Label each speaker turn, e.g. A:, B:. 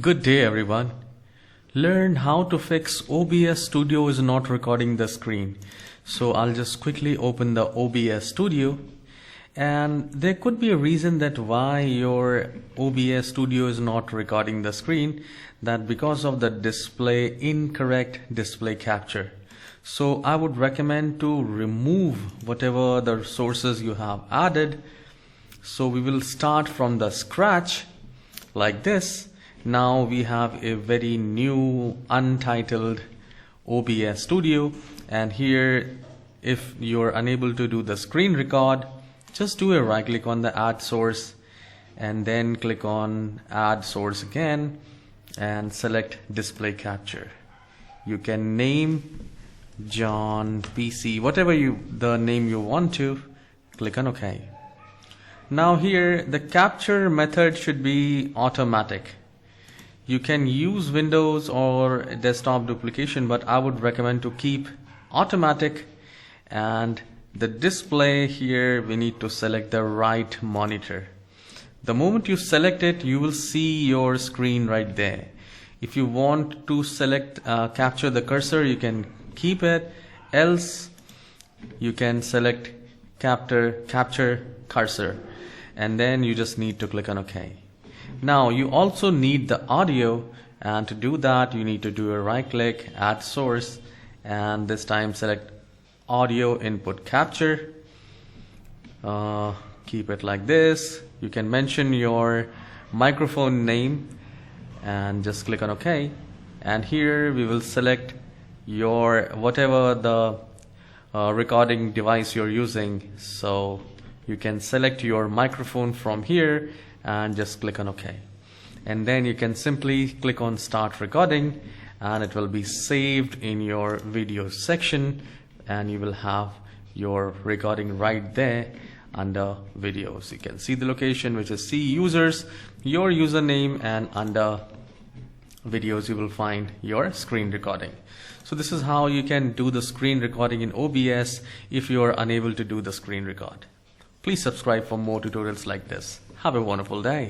A: Good day everyone. Learn how to fix OBS Studio is not recording the screen. So I'll just quickly open the OBS Studio, and there could be a reason that why your OBS Studio is not recording the screen, that because of the incorrect display capture. So I would recommend to remove whatever the sources you have added. So we will start from the scratch like this. Now we have a very new untitled OBS Studio, and here if you're unable to do the screen record, just do a right click on the add source and then click on add source again and select display capture. You can name John PC, whatever the name you want to. Click on OK. Now here the capture method should be automatic. You can use Windows or desktop duplication, but I would recommend to keep automatic. And the display here, we need to select the right monitor. The moment you select it, you will see your screen right there. If you want to select capture the cursor, you can keep it, else you can select capture cursor, and then you just need to click on OK. Now you also need the audio, and to do that you need to do a right click, add source, and this time select audio input capture. Keep it like this. You can mention your microphone name and just click on OK. And here we will select your whatever the recording device you're using. So you can select your microphone from here and just click on OK. And then you can simply click on start recording, and it will be saved in your video section, and you will have your recording right there under videos. You can see the location, which is see users, your username, and under videos you will find your screen recording. So this is how you can do the screen recording in OBS if you are unable to do the screen record. Please subscribe for more tutorials like this. Have a wonderful day.